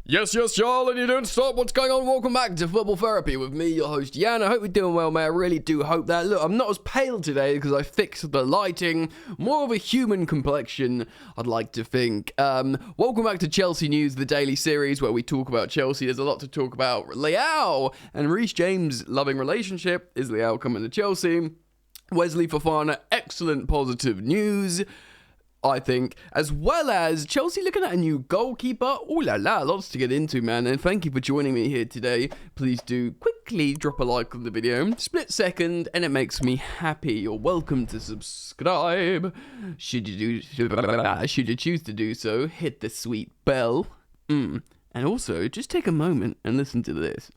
Yes, y'all, and you don't stop. What's going on? Welcome back to Football Therapy with me, your host, Jan. I hope you're doing well, man. I really do hope that. Look, I'm not as pale today because I fixed the lighting. More of a human complexion, I'd like to think. Welcome back to Chelsea News, the daily series where we talk about Chelsea. There's a lot to talk about. Leão and Reece James' loving relationship. Is Leão coming to Chelsea? Wesley Fofana, excellent positive news, I think, as well as Chelsea looking at a new goalkeeper. Ooh la la, lots to get into, man, and thank you for joining me here today. Please do quickly drop a like on the video, split second, and it makes me happy. You're welcome to subscribe. Should you choose to do so, hit the sweet bell. And also, just take a moment and listen to this.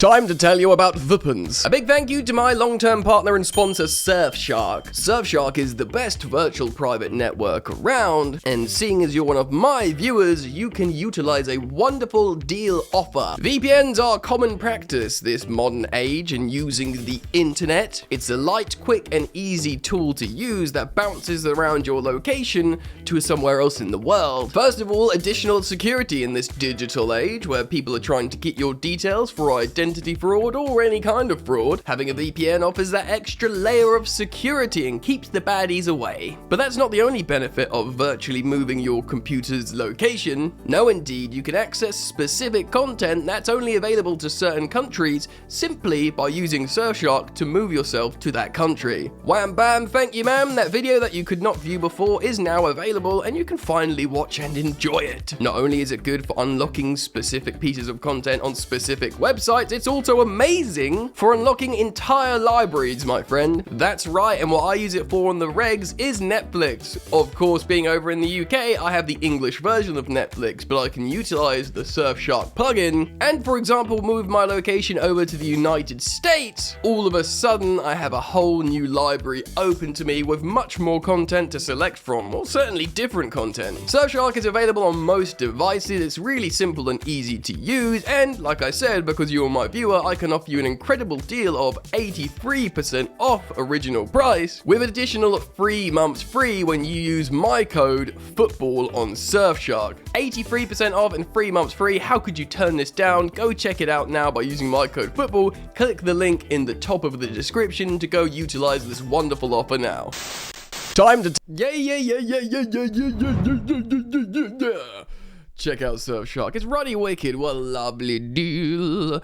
Time to tell you about Weapons. A big thank you to my long-term partner and sponsor, Surfshark. Surfshark is the best virtual private network around, and seeing as you're one of my viewers, you can utilize a wonderful deal offer. VPNs are common practice this modern age in using the internet. It's a light, quick, and easy tool to use that bounces around your location to somewhere else in the world. First of all, additional security in this digital age where people are trying to get your details for identity fraud or any kind of fraud. Having a VPN offers that extra layer of security and keeps the baddies away. But that's not the only benefit of virtually moving your computer's location. No, indeed, you can access specific content that's only available to certain countries simply by using Surfshark to move yourself to that country. Wham bam, thank you ma'am. That video that you could not view before is now available and you can finally watch and enjoy it. Not only is it good for unlocking specific pieces of content on specific websites, it's also amazing for unlocking entire libraries, my friend. That's right, and what I use it for on the regs is Netflix. Of course, being over in the UK, I have the English version of Netflix, but I can utilize the Surfshark plugin and, for example, move my location over to the United States. All of a sudden, I have a whole new library open to me with much more content to select from, or certainly different content. Surfshark is available on most devices. It's really simple and easy to use, and like I said, because you're my viewer, I can offer you an incredible deal of 83% off original price with additional 3 months free when you use my code FOOTBALL on Surfshark. 83% off and 3 months free. How could you turn this down? Go check it out now by using my code FOOTBALL. Click the link in the top of the description to go utilize this wonderful offer now. Time to check out Surfshark. It's ruddy wicked. What a lovely deal.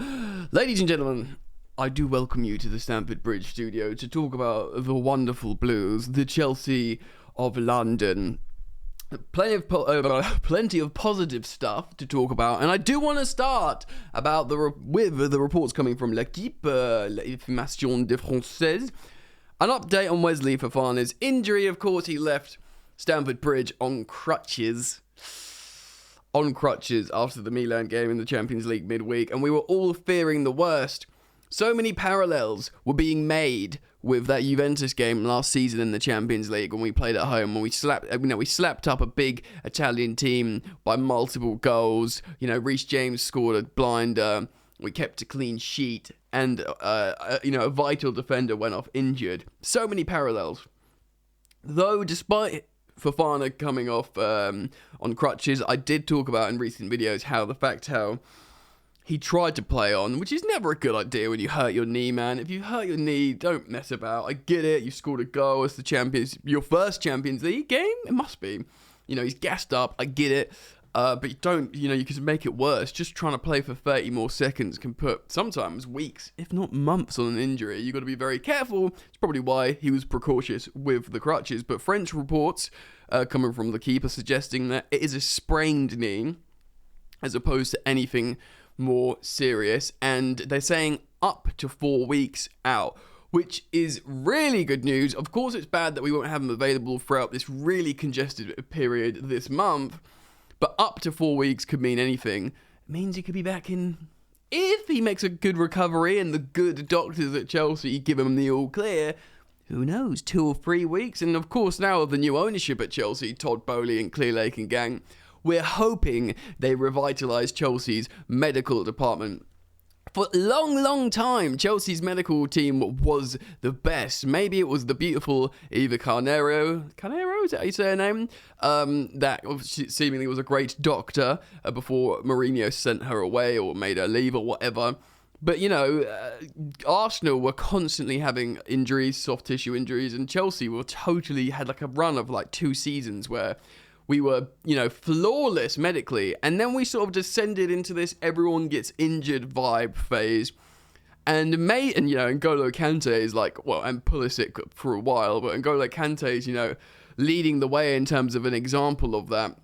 Ladies and gentlemen, I do welcome you to the Stamford Bridge studio to talk about the wonderful Blues, the Chelsea of London. Plenty of positive stuff to talk about, and I do want to start with the reports coming from L'Équipe, l'Information de Française. An update on Wesley Fofana's injury. Of course, he left Stamford Bridge on crutches after the Milan game in the Champions League midweek, and we were all fearing the worst. So many parallels were being made with that Juventus game last season in the Champions League when we played at home, when we slapped up a big Italian team by multiple goals. Reece James scored a blinder. We kept a clean sheet, and a vital defender went off injured. So many parallels. Though, despite Fofana coming off on crutches, I did talk about in recent videos how he tried to play on, which is never a good idea when you hurt your knee, man. If you hurt your knee, don't mess about. I get it. You scored a goal as your first Champions League game. It must be. He's gassed up. I get it. But you don't, you can make it worse. Just trying to play for 30 more seconds can put sometimes weeks, if not months, on an injury. You got to be very careful. It's probably why he was precautious with the crutches. But French reports coming from the keeper suggesting that it is a sprained knee as opposed to anything more serious. And they're saying up to 4 weeks out, which is really good news. Of course, it's bad that we won't have him available throughout this really congested period this month. But up to 4 weeks could mean anything. It means he could be back in, if he makes a good recovery and the good doctors at Chelsea give him the all clear, who knows, 2 or 3 weeks. And of course, now with the new ownership at Chelsea, Todd Boehly and Clearlake and gang, we're hoping they revitalise Chelsea's medical department. For a long time, Chelsea's medical team was the best. Maybe it was the beautiful Eva Carneiro. Carneiro, is that how you say her name? That seemingly was a great doctor before Mourinho sent her away or made her leave or whatever. But, Arsenal were constantly having injuries, soft tissue injuries, and Chelsea were totally had like a run of like 2 seasons where we were, flawless medically. And then we sort of descended into this everyone gets injured vibe phase. And N'Golo Kante is like, well, and Pulisic for a while, but N'Golo Kante is, leading the way in terms of an example of that.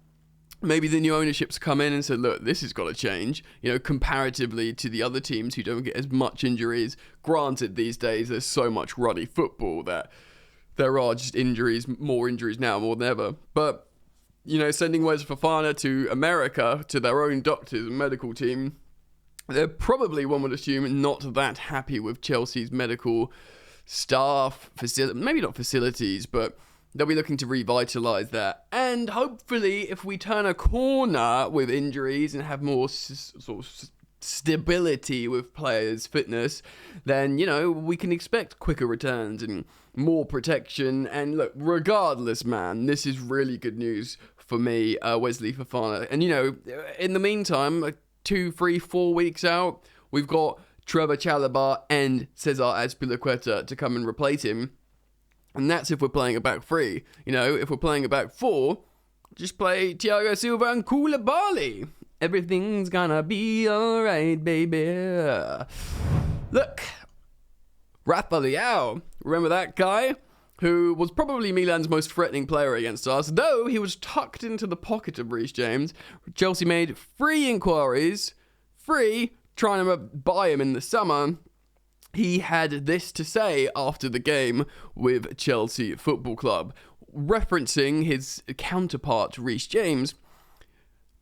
Maybe the new ownership's come in and said, look, this has got to change, comparatively to the other teams who don't get as much injuries. Granted, these days there's so much ruddy football that there are just more injuries now more than ever. But sending Wes Fofana to America to their own doctors and medical team, they're probably, one would assume, not that happy with Chelsea's medical staff, maybe not facilities, but they'll be looking to revitalise that. And hopefully, if we turn a corner with injuries and have more sort of stability with players' fitness, then, we can expect quicker returns and more protection. And look, regardless, man, this is really good news for me, Wesley Fofana. And, in the meantime, 2, 3, 4 weeks out, we've got Trevor Chalobah and Cesar Azpilicueta to come and replace him. And that's if we're playing a back 3. If we're playing a back 4, just play Thiago Silva and Koulibaly. Everything's gonna be alright, baby. Look, Rafa Leão, remember that guy? Who was probably Milan's most threatening player against us, though he was tucked into the pocket of Reece James. Chelsea made 3 inquiries, trying to buy him in the summer. He had this to say after the game with Chelsea Football Club, referencing his counterpart, Reece James.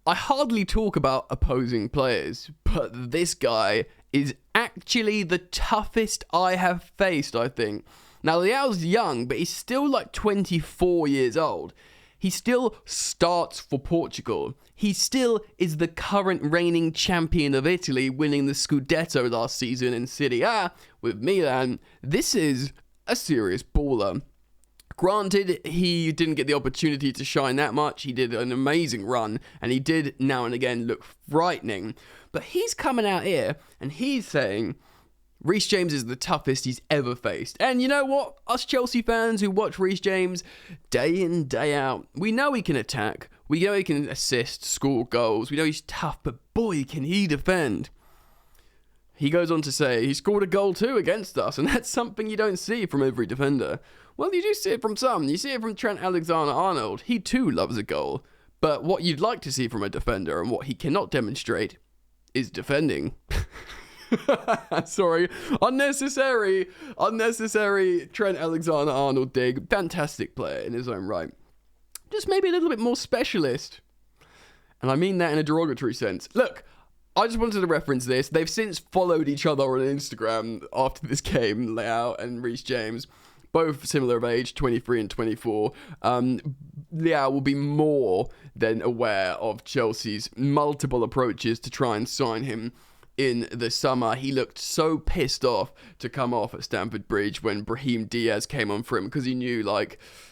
I hardly talk about opposing players, but this guy is actually the toughest I have faced, I think. Now, Leao's young, but he's still like 24 years old. He still starts for Portugal. He still is the current reigning champion of Italy, winning the Scudetto last season in Serie A with Milan. This is a serious baller. Granted, he didn't get the opportunity to shine that much. He did an amazing run, and he did now and again look frightening. But he's coming out here, and he's saying Reece James is the toughest he's ever faced. And you know what? Us Chelsea fans who watch Reece James day in, day out, we know he can attack. We know he can assist, score goals. We know he's tough, but boy, can he defend. He goes on to say he scored a goal too against us, and that's something you don't see from every defender. Well, you do see it from some. You see it from Trent Alexander-Arnold. He too loves a goal. But what you'd like to see from a defender, and what he cannot demonstrate, is defending. Sorry, unnecessary Trent Alexander-Arnold dig. Fantastic player in his own right. Just maybe a little bit more specialist. And I mean that in a derogatory sense. Look, I just wanted to reference this. They've since followed each other on Instagram after this game, Leão and Reece James. Both similar of age, 23 and 24. Leão will be more than aware of Chelsea's multiple approaches to try and sign him in the summer. He looked so pissed off to come off at Stamford Bridge when Brahim Diaz came on for him, because he knew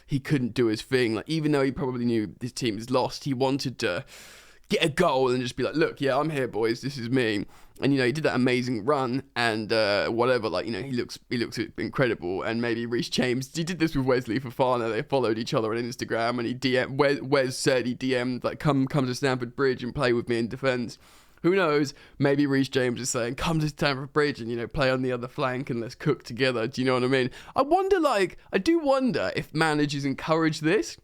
he couldn't do his thing. Even though he probably knew his team is lost, he wanted to get a goal and just be like, look, yeah, I'm here, boys, this is me. And he did that amazing run and whatever. He looks incredible. And maybe Reece James, he did this with Wesley Fofana. They followed each other on Instagram, and he Wes said he DM'd come to Stamford Bridge and play with me in defence. Who knows? Maybe Reece James is saying, come to Stamford Bridge and, play on the other flank and let's cook together. Do you know what I mean? I do wonder if managers encourage this.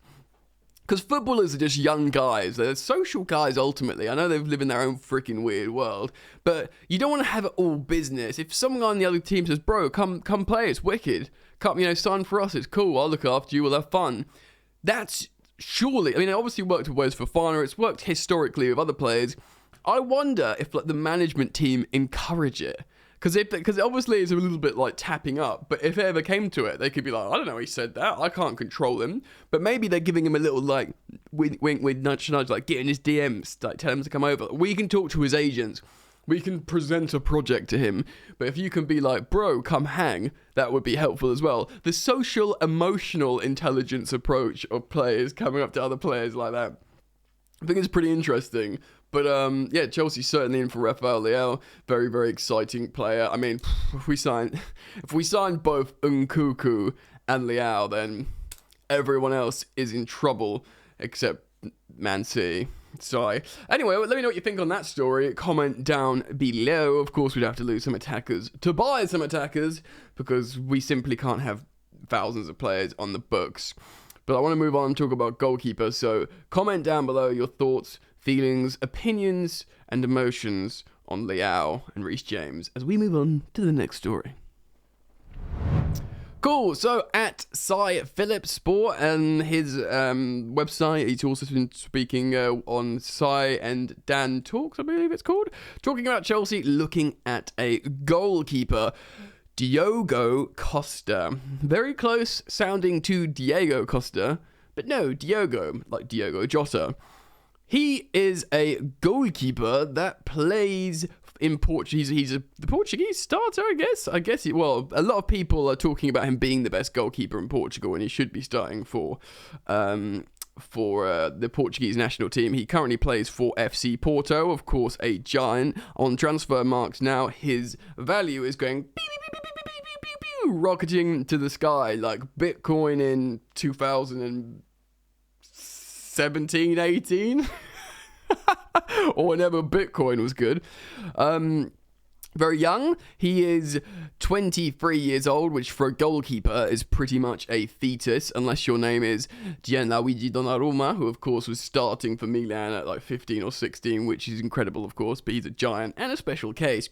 Because footballers are just young guys. They're social guys, ultimately. I know they live in their own freaking weird world. But you don't want to have it all business. If someone on the other team says, bro, come play, it's wicked. Come, sign for us, it's cool. I'll look after you, we'll have fun. That's surely... it obviously worked with Wes Fofana. It's worked historically with other players. I wonder if the management team encourage it. Because obviously it's a little bit like tapping up. But if it ever came to it, they could be like, I don't know, he said that. I can't control him. But maybe they're giving him a little wink, nudge, nudge, get in his DMs, tell him to come over. We can talk to his agents. We can present a project to him, but if you can be like, bro, come hang, that would be helpful as well. The social, emotional intelligence approach of players coming up to other players like that, I think it's pretty interesting. But yeah, Chelsea's certainly in for Rafael Leão. Very, very exciting player. I mean, if we sign both Nkunku and Leão, then everyone else is in trouble except Man City. Sorry. Anyway, let me know what you think on that story. Comment down below. Of course, we'd have to lose some attackers to buy some attackers because we simply can't have thousands of players on the books. But I want to move on and talk about goalkeeper. So comment down below your thoughts, feelings, opinions, and emotions on Leão and Reece James as we move on to the next story. Cool, so at Cy Phillips Sport and his website, he's also been speaking on Cy and Dan Talks, I believe it's called, talking about Chelsea looking at a goalkeeper, Diogo Costa. Very close sounding to Diego Costa, but no, Diogo, like Diogo Jota. He is a goalkeeper that plays in Portugal. He's the Portuguese starter, I guess. A lot of people are talking about him being the best goalkeeper in Portugal, and he should be starting for the Portuguese national team. He currently plays for FC Porto, of course, a giant on transfer marks. Now his value is going rocketing to the sky like Bitcoin in 2017, 18. Or whenever Bitcoin was good. Very young. He is 23 years old, which for a goalkeeper is pretty much a fetus, unless your name is Gianluigi Donnarumma, who of course was starting for Milan at like 15 or 16, which is incredible, of course, but he's a giant and a special case.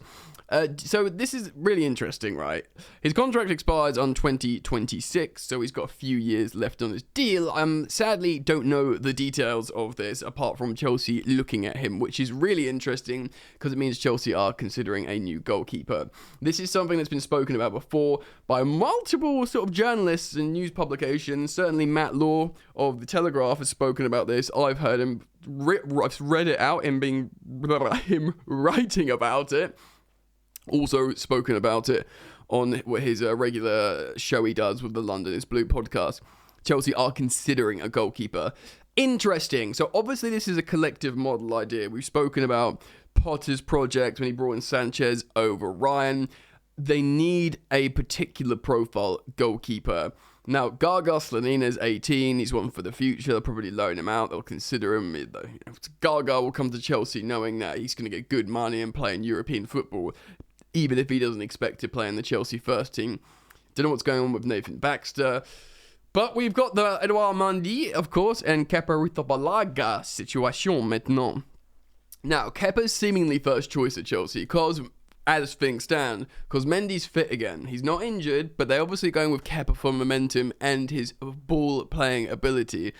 So this is really interesting, right? His contract expires on 2026, so he's got a few years left on his deal. Sadly don't know the details of this, apart from Chelsea looking at him, which is really interesting, because it means Chelsea are considering a new goalkeeper. This is something that's been spoken about before by multiple sort of journalists and news publications. Certainly Matt Law of The Telegraph has spoken about this. I've heard him, I've read it out, him writing about it. Also spoken about it on his regular show he does with the London is Blue podcast. Chelsea are considering a goalkeeper. Interesting. So obviously this is a collective model idea. We've spoken about Potter's project when he brought in Sanchez over Ryan. They need a particular profile goalkeeper. Now, Gaga Slonina's 18. He's one for the future. They'll probably loan him out. They'll consider him. Gaga will come to Chelsea knowing that he's going to get good money and play in European football, even if he doesn't expect to play in the Chelsea first team. Don't know what's going on with Nathan Baxter. But we've got the Edouard Mendy, of course, and Kepa Arrizabalaga situation maintenant. Now, Kepa's seemingly first choice at Chelsea, because as things stand, because Mendy's fit again. He's not injured, but they're obviously going with Kepa for momentum and his ball-playing ability.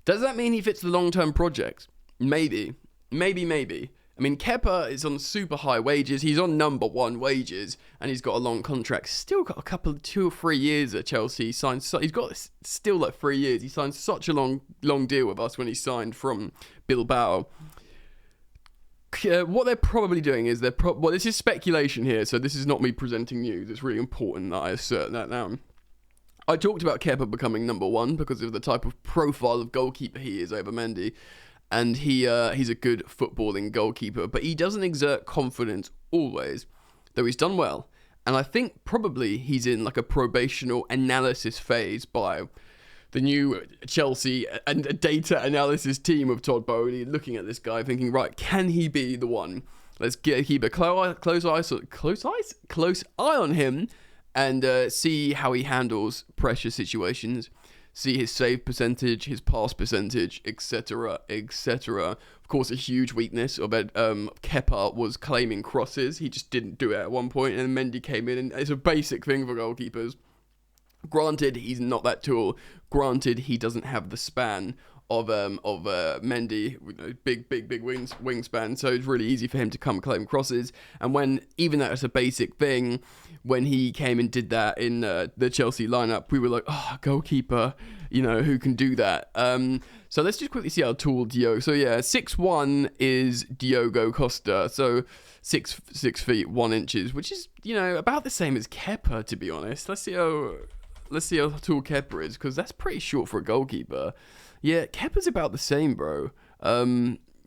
Does that mean he fits the long-term project? Maybe. I mean, Kepa is on super high wages. He's on number one wages, and he's got a long contract. Still got a couple, 2 or 3 years at Chelsea. He's got still like 3 years. He signed such a long deal with us when he signed from Bilbao. What they're probably doing is well, this is speculation here, so this is not me presenting news. It's really important that I assert that now. I talked about Kepa becoming number one because of the type of profile of goalkeeper he is over Mendy. And he's a good footballing goalkeeper, but he doesn't exert confidence always, though he's done well. And I think probably he's in like a probational analysis phase by the new Chelsea and data analysis team of Todd Bowley, looking at this guy, thinking, right, can he be the one? Let's keep a close eye on him and see how he handles pressure situations. See his save percentage, his pass percentage, etc., etc. Of course, a huge weakness of Kepa was claiming crosses. He just didn't do it at one point, and Mendy came in, and it's a basic thing for goalkeepers. Granted, he's not that tall. Granted, he doesn't have the span Mendy, big wingspan, so it's really easy for him to come claim crosses. And when, even that's a basic thing, when he came and did that in the Chelsea lineup, we were like, oh, goalkeeper, who can do that? So let's just quickly see how tall Diogo. So yeah, 6'1" is Diogo Costa, so 6 feet 1 inches, which is about the same as Kepa, to be honest. Let's see how tall Kepa is, because that's pretty short for a goalkeeper. Yeah, Kepa's about the same, bro.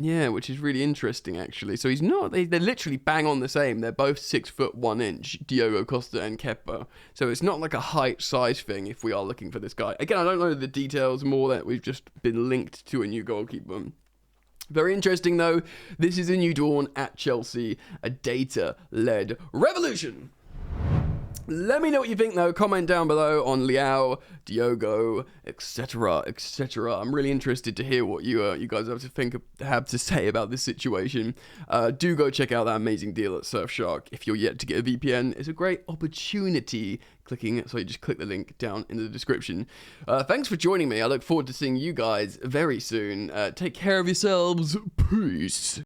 Yeah, which is really interesting, actually. So he's not... They're literally bang on the same. They're both 6 foot 1 inch, Diogo Costa and Kepa. So it's not like a height-size thing if we are looking for this guy. Again, I don't know the details, more that we've just been linked to a new goalkeeper. Very interesting, though. This is a new dawn at Chelsea, a data-led revolution. Let me know what you think, though. Comment down below on Leão, Diogo, etc., etc. I'm really interested to hear what you guys have to say about this situation. Do go check out that amazing deal at Surfshark. If you're yet to get a VPN, it's a great opportunity. So you just click the link down in the description. Thanks for joining me. I look forward to seeing you guys very soon. Take care of yourselves. Peace.